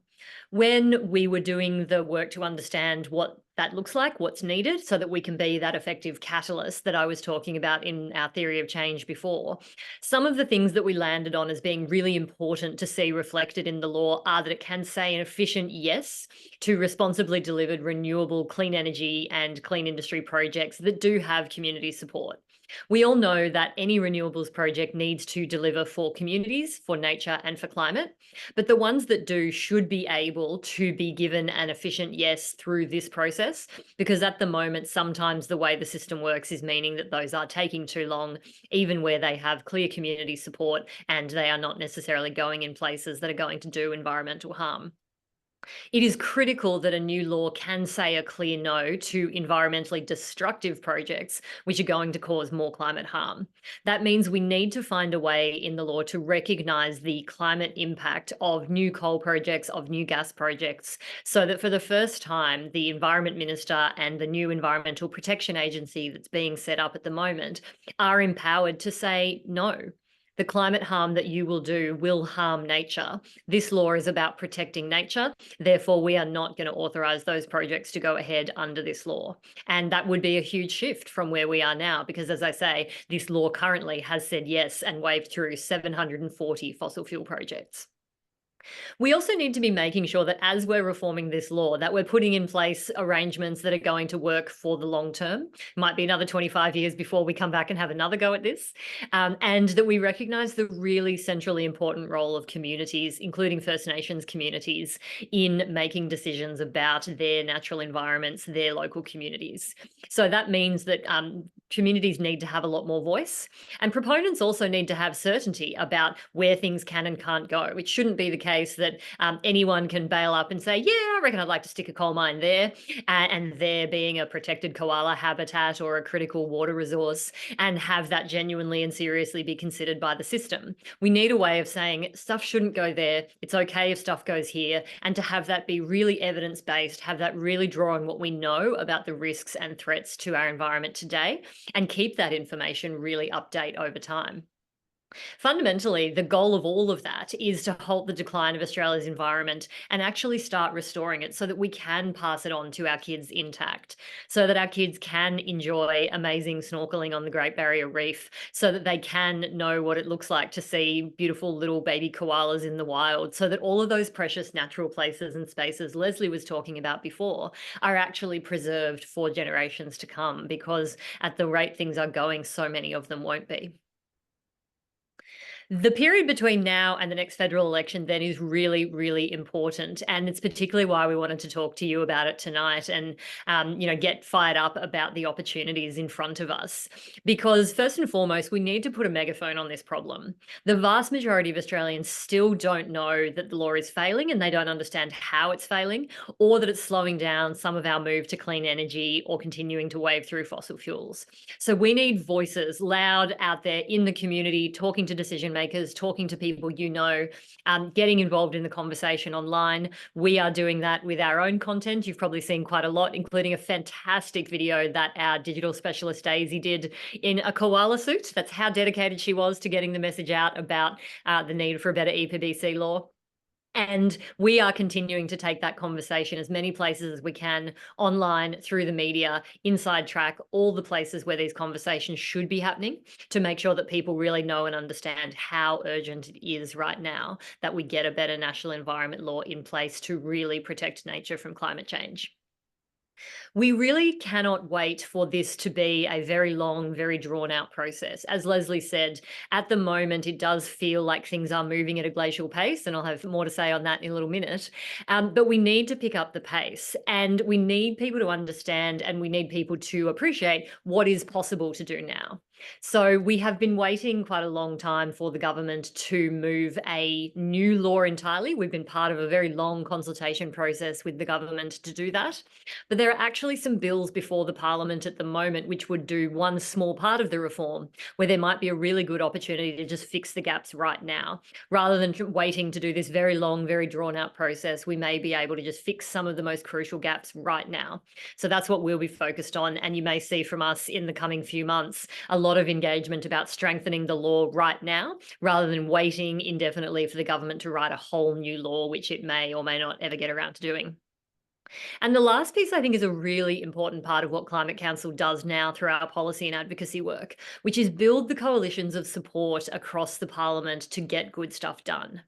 When we were doing the work to understand what that looks like, what's needed, so that we can be that effective catalyst that I was talking about in our theory of change before, some of the things that we landed on as being really important to see reflected in the law are that it can say an efficient yes to responsibly delivered renewable clean energy and clean industry projects that do have community support. We all know that any renewables project needs to deliver for communities, for nature, and for climate, but the ones that do should be able to be given an efficient yes through this process, because at the moment, sometimes the way the system works is meaning that those are taking too long, even where they have clear community support and they are not necessarily going in places that are going to do environmental harm. It is critical that a new law can say a clear no to environmentally destructive projects which are going to cause more climate harm. That means we need to find a way in the law to recognise the climate impact of new coal projects, of new gas projects, so that for the first time, the Environment Minister and the new Environmental Protection Agency that's being set up at the moment are empowered to say no. The climate harm that you will do will harm nature. This law is about protecting nature. Therefore, we are not going to authorise those projects to go ahead under this law. And that would be a huge shift from where we are now, because as I say, this law currently has said yes and waved through 740 fossil fuel projects. We also need to be making sure that as we're reforming this law, that we're putting in place arrangements that are going to work for the long term. It might be another 25 years before we come back and have another go at this. And that we recognise the really centrally important role of communities, including First Nations communities, in making decisions about their natural environments, their local communities. So that means that communities need to have a lot more voice, and proponents also need to have certainty about where things can and can't go. It shouldn't be the case that anyone can bail up and say, yeah, I reckon I'd like to stick a coal mine there, and there being a protected koala habitat or a critical water resource, and have that genuinely and seriously be considered by the system. We need a way of saying stuff shouldn't go there, it's okay if stuff goes here, and to have that be really evidence-based, have that really draw on what we know about the risks and threats to our environment today, and keep that information really update over time. Fundamentally, the goal of all of that is to halt the decline of Australia's environment and actually start restoring it so that we can pass it on to our kids intact, so that our kids can enjoy amazing snorkeling on the Great Barrier Reef, so that they can know what it looks like to see beautiful little baby koalas in the wild, so that all of those precious natural places and spaces Leslie was talking about before are actually preserved for generations to come, because at the rate things are going, so many of them won't be. The period between now and the next federal election then is really, really important. And it's particularly why we wanted to talk to you about it tonight and, get fired up about the opportunities in front of us. Because first and foremost, we need to put a megaphone on this problem. The vast majority of Australians still don't know that the law is failing, and they don't understand how it's failing, or that it's slowing down some of our move to clean energy or continuing to wave through fossil fuels. So we need voices loud out there in the community, talking to decision makers, talking to people getting involved in the conversation online. We are doing that with our own content. You've probably seen quite a lot, including a fantastic video that our digital specialist Daisy did in a koala suit. That's how dedicated she was to getting the message out about the need for a better EPBC law. And we are continuing to take that conversation as many places as we can, online, through the media, inside track, all the places where these conversations should be happening, to make sure that people really know and understand how urgent it is right now that we get a better national environment law in place to really protect nature from climate change. We really cannot wait for this to be a very long, very drawn out process. As Leslie said, at the moment, it does feel like things are moving at a glacial pace, and I'll have more to say on that in a little minute. But we need to pick up the pace, and we need people to understand, and we need people to appreciate what is possible to do now. So we have been waiting quite a long time for the government to move a new law entirely. We've been part of a very long consultation process with the government to do that. But there are actually some bills before the Parliament at the moment which would do one small part of the reform, where there might be a really good opportunity to just fix the gaps right now. Rather than waiting to do this very long, very drawn out process, we may be able to just fix some of the most crucial gaps right now. So that's what we'll be focused on. And you may see from us in the coming few months a lot of engagement about strengthening the law right now, rather than waiting indefinitely for the government to write a whole new law, which it may or may not ever get around to doing. And the last piece, I think, is a really important part of what Climate Council does now through our policy and advocacy work, which is build the coalitions of support across the Parliament to get good stuff done.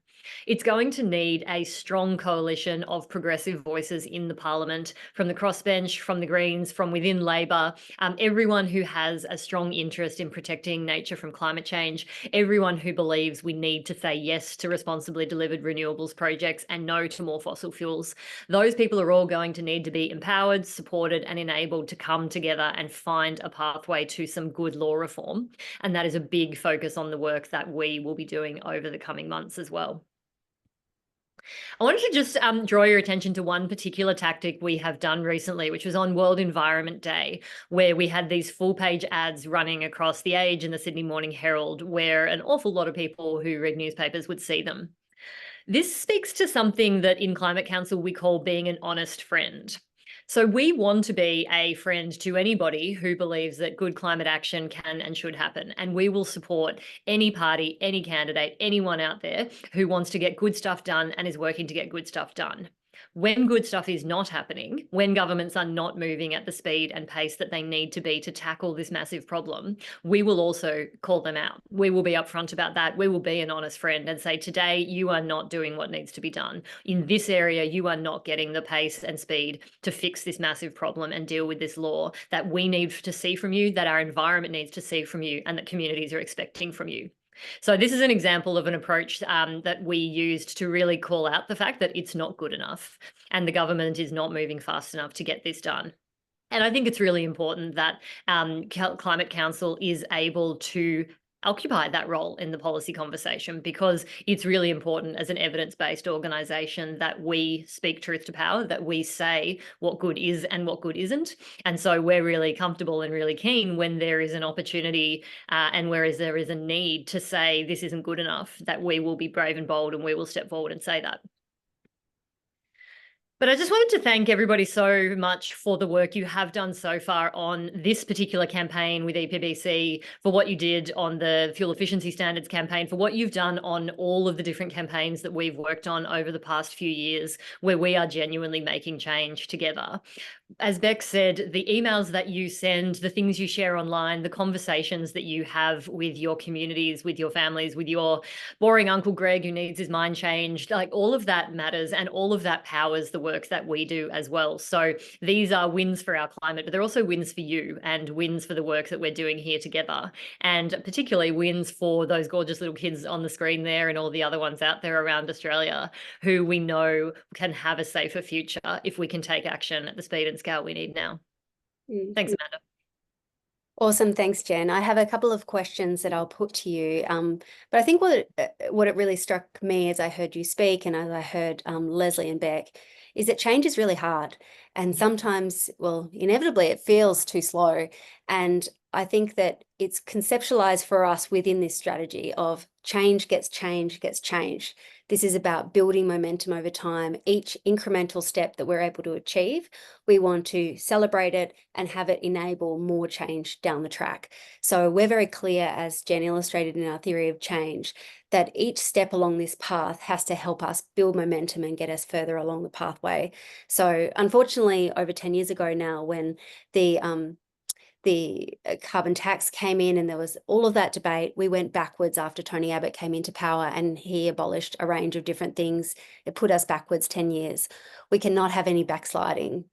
It's going to need a strong coalition of progressive voices in the Parliament, from the crossbench, from the Greens, from within Labor, everyone who has a strong interest in protecting nature from climate change, everyone who believes we need to say yes to responsibly delivered renewables projects and no to more fossil fuels. Those people are all going to need to be empowered, supported, and enabled to come together and find a pathway to some good law reform. And that is a big focus on the work that we will be doing over the coming months as well. I wanted to just draw your attention to one particular tactic we have done recently, which was on World Environment Day, where we had these full-page ads running across The Age and the Sydney Morning Herald, where an awful lot of people who read newspapers would see them. This speaks to something that in Climate Council we call being an honest friend. So we want to be a friend to anybody who believes that good climate action can and should happen. And we will support any party, any candidate, anyone out there who wants to get good stuff done and is working to get good stuff done. When good stuff is not happening, when governments are not moving at the speed and pace that they need to be to tackle this massive problem, we will also call them out. We will be upfront about that. We will be an honest friend and say, today, you are not doing what needs to be done. In this area, you are not getting the pace and speed to fix this massive problem and deal with this law that we need to see from you, that our environment needs to see from you, and that communities are expecting from you. So this is an example of an approach that we used to really call out the fact that it's not good enough and the government is not moving fast enough to get this done. And I think it's really important that Climate Council is able to occupy that role in the policy conversation, because it's really important as an evidence-based organisation that we speak truth to power, that we say what good is and what good isn't. And so we're really comfortable and really keen when there is an opportunity and whereas there is a need to say this isn't good enough, that we will be brave and bold and we will step forward and say that. But I just wanted to thank everybody so much for the work you have done so far on this particular campaign with EPBC, for what you did on the fuel efficiency standards campaign, for what you've done on all of the different campaigns that we've worked on over the past few years, where we are genuinely making change together. As Beck said, the emails that you send, the things you share online, the conversations that you have with your communities, with your families, with your boring Uncle Greg who needs his mind changed, like all of that matters, and all of that powers the work that we do as well. So these are wins for our climate, but they're also wins for you and wins for the work that we're doing here together, and particularly wins for those gorgeous little kids on the screen there and all the other ones out there around Australia who we know can have a safer future if we can take action at the speed and scale we need now. Thanks, Amanda. Awesome. Thanks, Jen. I have a couple of questions that I'll put to you. But I think what it really struck me as I heard you speak and as I heard Leslie and Beck is that change is really hard. And sometimes, well, inevitably it feels too slow. And I think that it's conceptualized for us within this strategy of change gets change gets change. This is about building momentum over time. Each incremental step that we're able to achieve, we want to celebrate it and have it enable more change down the track. So we're very clear, as Jen illustrated in our theory of change, that each step along this path has to help us build momentum and get us further along the pathway. So unfortunately, over 10 years ago now, when the carbon tax came in and there was all of that debate, we went backwards after Tony Abbott came into power and he abolished a range of different things. It put us backwards 10 years. We cannot have any backsliding.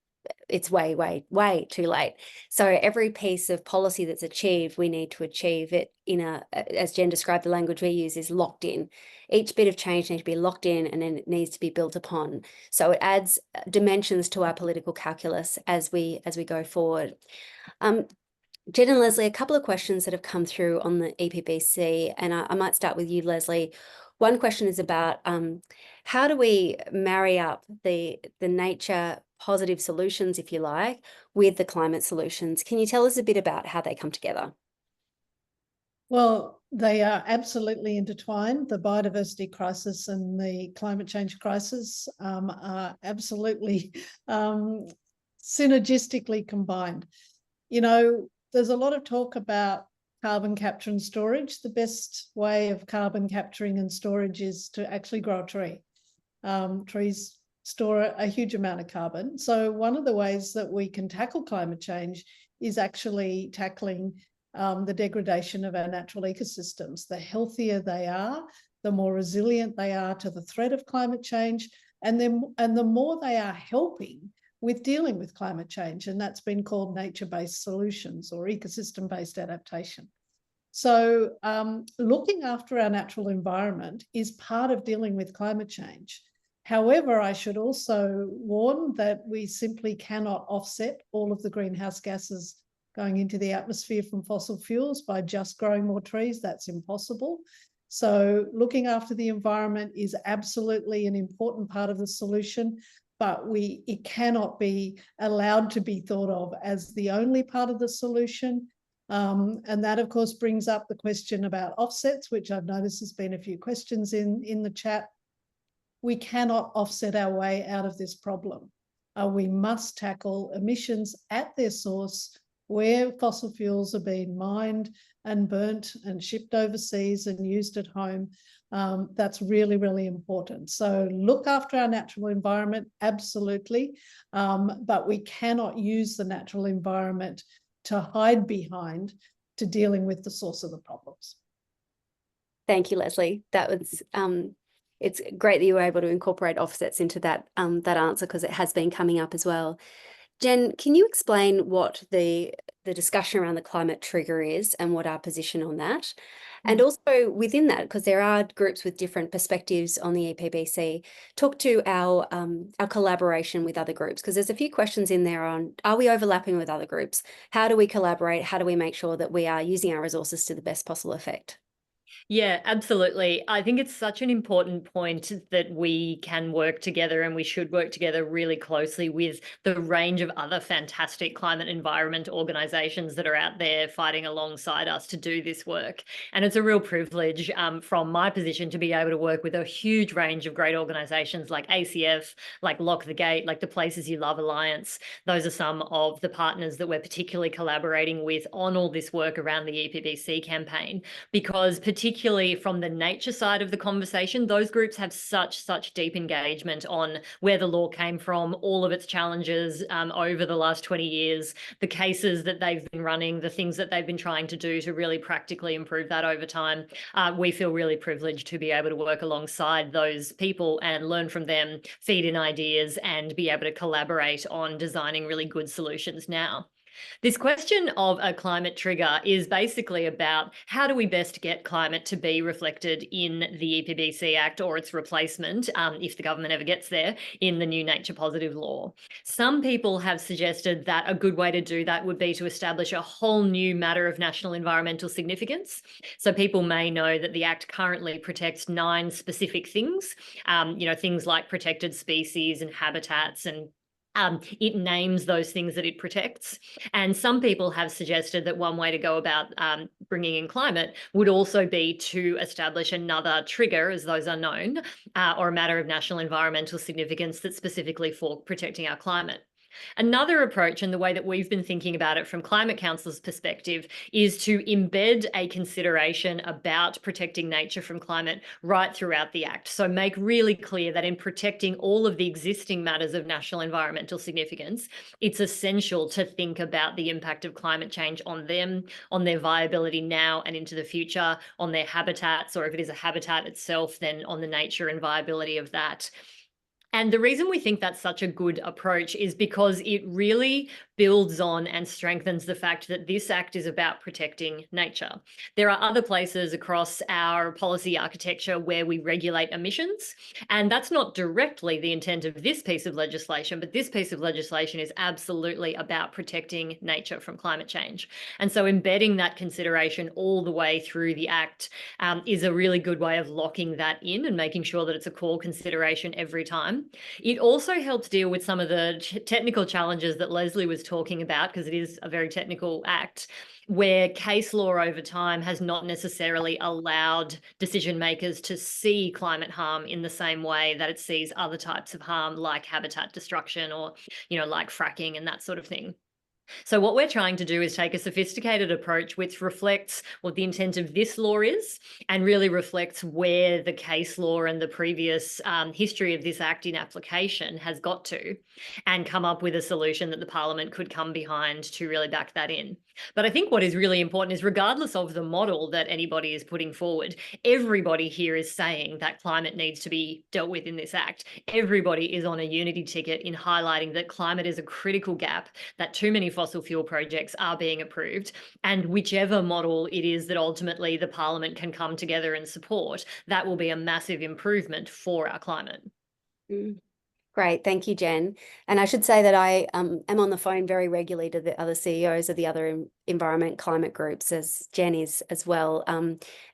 It's way, way, way too late. So every piece of policy that's achieved, we need to achieve it in a, as Jen described, the language we use is locked in. Each bit of change needs to be locked in and then it needs to be built upon. So it adds dimensions to our political calculus as we go forward. Jen and Leslie, a couple of questions that have come through on the EPBC, and I might start with you, Leslie. One question is about how do we marry up the nature positive solutions, if you like, with the climate solutions? Can you tell us a bit about how they come together? Well, they are absolutely intertwined. The biodiversity crisis and the climate change crisis are absolutely synergistically combined. You know, there's a lot of talk about carbon capture and storage. The best way of carbon capturing and storage is to actually grow a tree. Trees store a huge amount of carbon. So one of the ways that we can tackle climate change is actually tackling the degradation of our natural ecosystems. The healthier they are, the more resilient they are to the threat of climate change, and the more they are helping with dealing with climate change, and that's been called nature-based solutions or ecosystem-based adaptation. So looking after our natural environment is part of dealing with climate change. However, I should also warn that we simply cannot offset all of the greenhouse gases going into the atmosphere from fossil fuels by just growing more trees. That's impossible. So looking after the environment is absolutely an important part of the solution, but it cannot be allowed to be thought of as the only part of the solution. And that, of course, brings up the question about offsets, which I've noticed has been a few questions in the chat. We cannot offset our way out of this problem. We must tackle emissions at their source where fossil fuels are being mined and burnt and shipped overseas and used at home. That's really, really important. So look after our natural environment, absolutely, but we cannot use the natural environment to hide behind to dealing with the source of the problems. Thank you, Leslie. That was it's great that you were able to incorporate offsets into that answer, because it has been coming up as well. Jen, can you explain what the discussion around the climate trigger is and what our position on that? And also within that, because there are groups with different perspectives on the EPBC, talk to our collaboration with other groups, because there's a few questions in there on, are we overlapping with other groups? How do we collaborate? How do we make sure that we are using our resources to the best possible effect? Yeah, absolutely. I think it's such an important point that we can work together, and we should work together really closely with the range of other fantastic climate environment organizations that are out there fighting alongside us to do this work. And it's a real privilege from my position to be able to work with a huge range of great organizations like ACF, like Lock the Gate, like the Places You Love Alliance. Those are some of the partners that we're particularly collaborating with on all this work around the EPBC campaign, because particularly from the nature side of the conversation, those groups have such deep engagement on where the law came from, all of its challenges over the last 20 years, the cases that they've been running, the things that they've been trying to do to really practically improve that over time. We feel really privileged to be able to work alongside those people and learn from them, feed in ideas, and be able to collaborate on designing really good solutions now. This question of a climate trigger is basically about how do we best get climate to be reflected in the EPBC Act or its replacement, if the government ever gets there, in the new nature positive law. Some people have suggested that a good way to do that would be to establish a whole new matter of national environmental significance. So people may know that the Act currently protects 9 specific things, things like protected species and habitats, and it names those things that it protects. And some people have suggested that one way to go about bringing in climate would also be to establish another trigger, as those are known, or a matter of national environmental significance that's specifically for protecting our climate. Another approach, and the way that we've been thinking about it from Climate Council's perspective, is to embed a consideration about protecting nature from climate right throughout the Act. So make really clear that in protecting all of the existing matters of national environmental significance, it's essential to think about the impact of climate change on them, on their viability now and into the future, on their habitats, or if it is a habitat itself, then on the nature and viability of that. And the reason we think that's such a good approach is because it really builds on and strengthens the fact that this Act is about protecting nature. There are other places across our policy architecture where we regulate emissions, and that's not directly the intent of this piece of legislation, but this piece of legislation is absolutely about protecting nature from climate change. And so embedding that consideration all the way through the Act is a really good way of locking that in and making sure that it's a core consideration every time. It also helps deal with some of the technical challenges that Leslie was talking about, because it is a very technical act, where case law over time has not necessarily allowed decision makers to see climate harm in the same way that it sees other types of harm, like habitat destruction or, like fracking and that sort of thing. So what we're trying to do is take a sophisticated approach which reflects what the intent of this law is, and really reflects where the case law and the previous history of this Act in application has got to, and come up with a solution that the Parliament could come behind to really back that in. But I think what is really important is, regardless of the model that anybody is putting forward, everybody here is saying that climate needs to be dealt with in this Act. Everybody is on a unity ticket in highlighting that climate is a critical gap, that too many fossil fuel projects are being approved, and whichever model it is that ultimately the Parliament can come together and support, that will be a massive improvement for our climate. Great, thank you, Jen. And I should say that I am on the phone very regularly to the other CEOs of the other environment climate groups, as Jen is as well,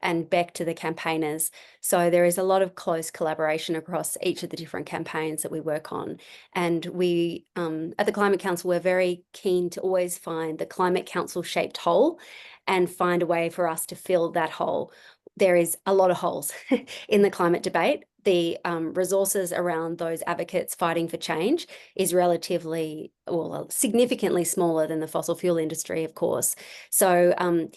and Beck to the campaigners. So there is a lot of close collaboration across each of the different campaigns that we work on. And we, at the Climate Council, we're very keen to always find the Climate Council-shaped hole and find a way for us to fill that hole. There is a lot of holes in the climate debate. The resources around those advocates fighting for change is relatively, well, significantly smaller than the fossil fuel industry, of course. So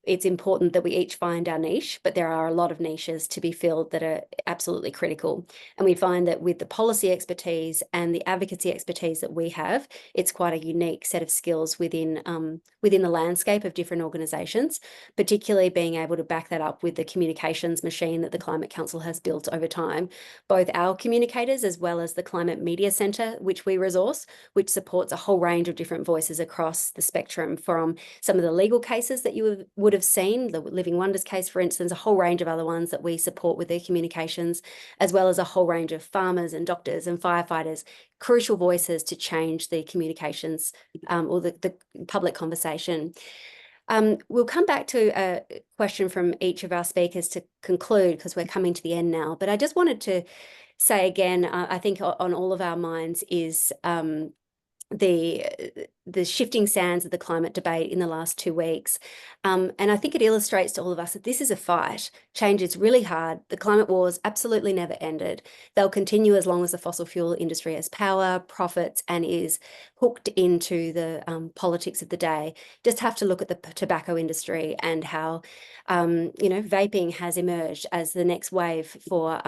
it's important that we each find our niche, but there are a lot of niches to be filled that are absolutely critical. And we find that with the policy expertise and the advocacy expertise that we have, it's quite a unique set of skills within the landscape of different organisations, particularly being able to back that up with the communications machine that the Climate Council has built over time, both our communicators as well as the Climate Media Centre, which we resource, which supports a whole range of different voices across the spectrum, from some of the legal cases that you would have seen, the Living Wonders case, for instance, a whole range of other ones that we support with their communications, as well as a whole range of farmers and doctors and firefighters, crucial voices to change the communications or the public conversation. We'll come back to a question from each of our speakers to conclude, because we're coming to the end now. But I just wanted to say again, I think on all of our minds is the shifting sands of the climate debate in the last 2 weeks. And I think it illustrates to all of us that this is a fight. Change is really hard. The climate wars absolutely never ended. They'll continue as long as the fossil fuel industry has power, profits, and is hooked into the politics of the day. Just have to look at the tobacco industry and how, vaping has emerged as the next wave for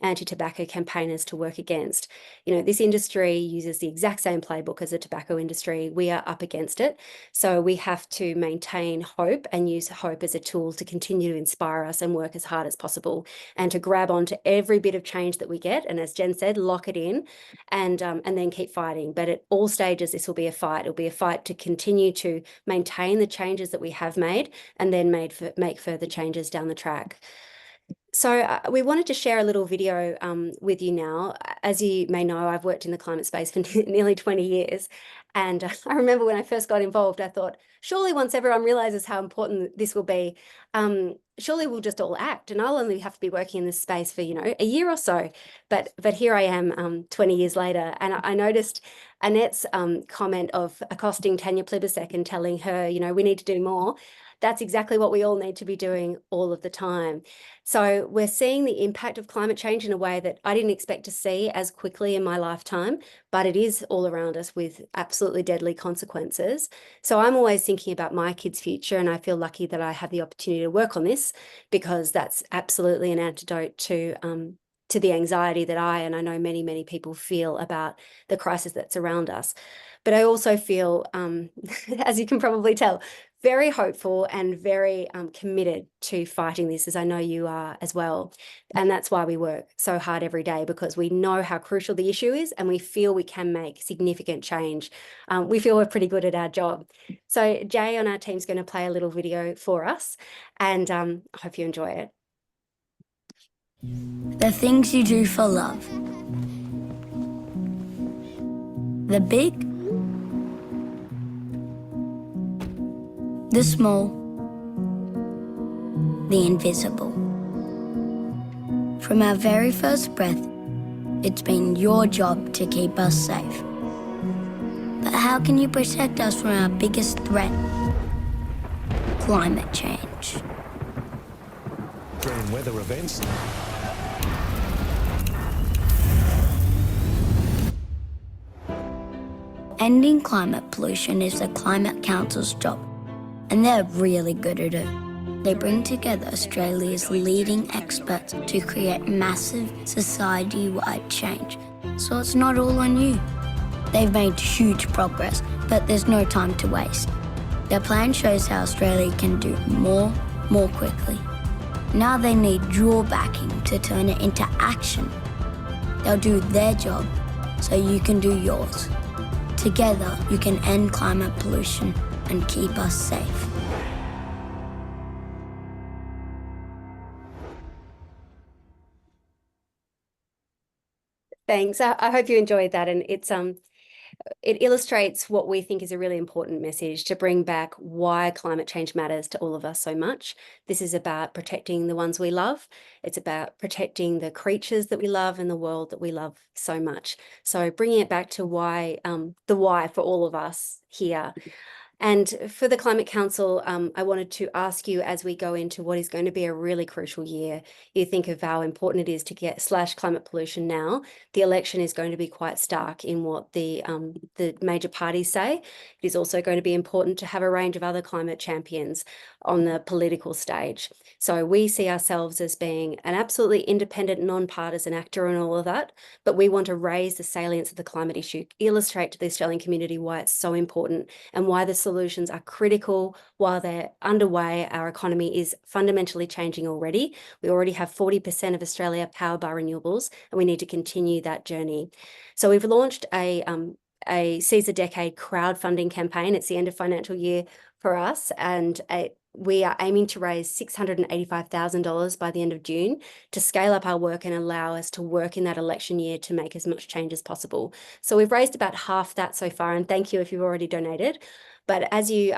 anti-tobacco campaigners to work against. This industry uses the exact same playbook as the tobacco industry. We are up against it. So we have to maintain hope and use hope as a tool to continue to inspire us and work as hard as possible, and to grab onto every bit of change that we get. And as Jen said, lock it in and then keep fighting. But at all stages, this will be a fight. It'll be a fight to continue to maintain the changes that we have made and then make further changes down the track. So we wanted to share a little video with you now. As you may know, I've worked in the climate space for nearly 20 years. And I remember when I first got involved, I thought, surely once everyone realizes how important this will be, surely we'll just all act, and I'll only have to be working in this space for, a year or so. But here I am 20 years later, and I noticed Annette's comment of accosting Tanya Plibersek and telling her, we need to do more. That's exactly what we all need to be doing all of the time. So we're seeing the impact of climate change in a way that I didn't expect to see as quickly in my lifetime, but it is all around us with absolutely deadly consequences. So I'm always thinking about my kids' future, and I feel lucky that I have the opportunity to work on this, because that's absolutely an antidote to the anxiety that I know many, many people feel about the crisis that's around us. But I also feel, as you can probably tell, very hopeful and very committed to fighting this, as I know you are as well. And that's why we work so hard every day, because we know how crucial the issue is, and we feel we can make significant change. We feel we're pretty good at our job. So Jay on our team is going to play a little video for us, and I hope you enjoy it. The things you do for love. The big, the small, the invisible. From our very first breath, it's been your job to keep us safe. But how can you protect us from our biggest threat? Climate change. During weather events, ending climate pollution is the Climate Council's job, and they're really good at it. They bring together Australia's leading experts to create massive society-wide change, so it's not all on you. They've made huge progress, but there's no time to waste. Their plan shows how Australia can do more quickly. Now they need your backing to turn it into action. They'll do their job so you can do yours. Together, you can end climate pollution and keep us safe. Thanks. I hope you enjoyed that. And it illustrates what we think is a really important message to bring back why climate change matters to all of us so much. This is about protecting the ones we love. It's about protecting the creatures that we love and the world that we love so much. So bringing it back to why, the why for all of us here. And for the Climate Council, I wanted to ask you, as we go into what is going to be a really crucial year, you think of how important it is to slash climate pollution now. The election is going to be quite stark in what the major parties say. It is also going to be important to have a range of other climate champions on the political stage. So we see ourselves as being an absolutely independent, non-partisan actor in all of that, but we want to raise the salience of the climate issue, illustrate to the Australian community why it's so important and why the solutions are critical while they're underway. Our economy is fundamentally changing already. We already have 40% of Australia powered by renewables, and we need to continue that journey. So we've launched a Seize the Decade crowdfunding campaign. It's the end of financial year for us, and we are aiming to raise $685,000 by the end of June to scale up our work and allow us to work in that election year to make as much change as possible. So we've raised about half that so far, and thank you if you've already donated. But as you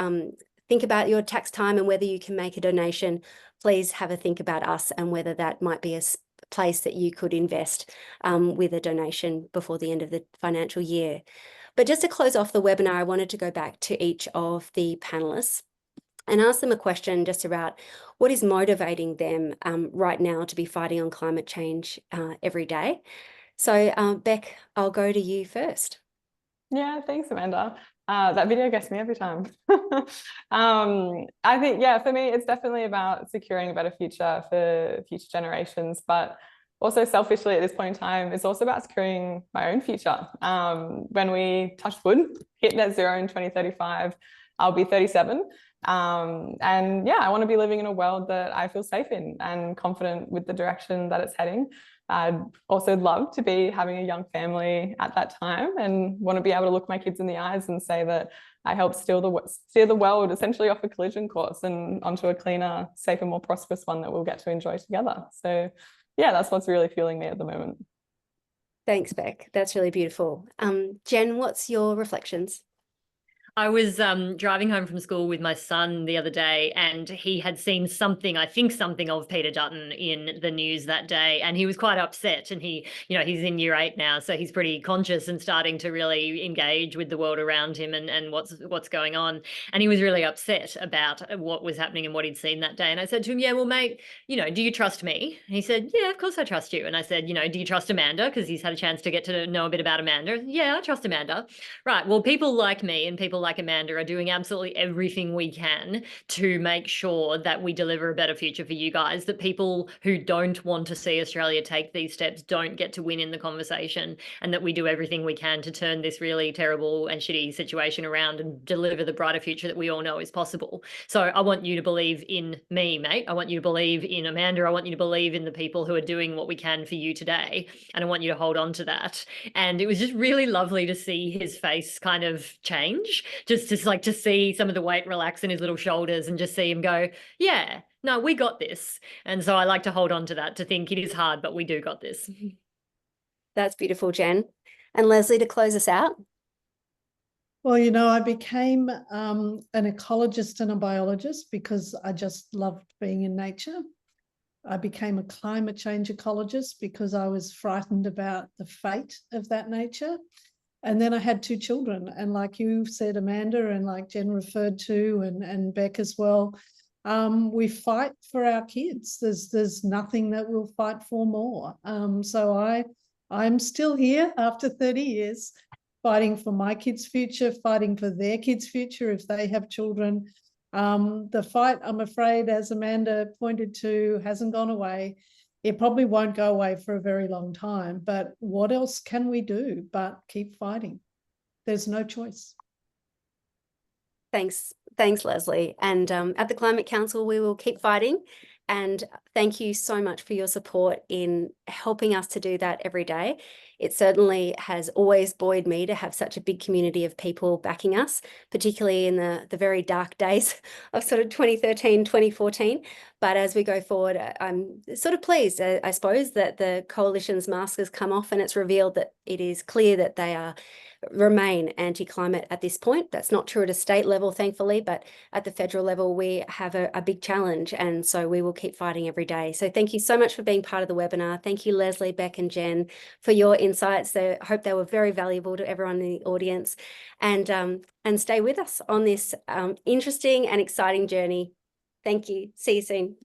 think about your tax time and whether you can make a donation, please have a think about us and whether that might be a place that you could invest with a donation before the end of the financial year. But just to close off the webinar, I wanted to go back to each of the panelists and ask them a question just about what is motivating them right now to be fighting on climate change every day. So Beck, I'll go to you first. Yeah, thanks, Amanda. That video gets me every time. I think, yeah, for me, it's definitely about securing a better future for future generations, but also selfishly at this point in time, it's also about securing my own future. When we touch wood, hit net zero in 2035, I'll be 37. And yeah, I want to be living in a world that I feel safe in and confident with the direction that it's heading. I'd also love to be having a young family at that time and want to be able to look my kids in the eyes and say that I helped steer the world essentially off a collision course and onto a cleaner, safer, more prosperous one that we'll get to enjoy together. So yeah, that's what's really fueling me at the moment. Thanks, Beck. That's really beautiful. Jen, what's your reflections? I was driving home from school with my son the other day, and he had seen something, I think something of Peter Dutton in the news that day, and he was quite upset. And he, you know, he's in year 8 now, so he's pretty conscious and starting to really engage with the world around him and what's going on. And he was really upset about what was happening and what he'd seen that day. And I said to him, yeah, well, mate, you know, do you trust me? And he said, yeah, of course I trust you. And I said, you know, do you trust Amanda? Because he's had a chance to get to know a bit about Amanda. Yeah, I trust Amanda. Right. Well, people like me and people like Amanda are doing absolutely everything we can to make sure that we deliver a better future for you guys, that people who don't want to see Australia take these steps don't get to win in the conversation, and that we do everything we can to turn this really terrible and shitty situation around and deliver the brighter future that we all know is possible. So I want you to believe in me, mate. I want you to believe in Amanda. I want you to believe in the people who are doing what we can for you today. And I want you to hold on to that. And it was just really lovely to see his face kind of change, just like to see some of the weight relax in his little shoulders and just see him go, yeah, no, we got this. And so I like to hold on to that, to think it is hard, but we do got this. That's beautiful, Jen. And Leslie, to close us out. Well, you know, I became an ecologist and a biologist because I just loved being in nature. I became a climate change ecologist because I was frightened about the fate of that nature. And then I had 2 children. And like you said, Amanda, and like Jen referred to, and Beck as well, we fight for our kids. There's nothing that we'll fight for more. So I'm still here after 30 years, fighting for my kids' future, fighting for their kids' future if they have children. The fight, I'm afraid, as Amanda pointed to, hasn't gone away. It probably won't go away for a very long time, but what else can we do but keep fighting? There's no choice. Thanks, Leslie. And at the Climate Council, we will keep fighting. And thank you so much for your support in helping us to do that every day. It certainly has always buoyed me to have such a big community of people backing us, particularly in the very dark days of sort of 2013, 2014. But as we go forward, I'm sort of pleased, I suppose, that the coalition's mask has come off and it's revealed that it is clear that they remain anti-climate at this point. That's not true at a state level, thankfully, but at the federal level, we have a big challenge. And so we will keep fighting every day. So thank you so much for being part of the webinar. Thank you, Leslie, Beck and Jen, for your insights. I hope they were very valuable to everyone in the audience. And stay with us on this interesting and exciting journey. Thank you. See you soon.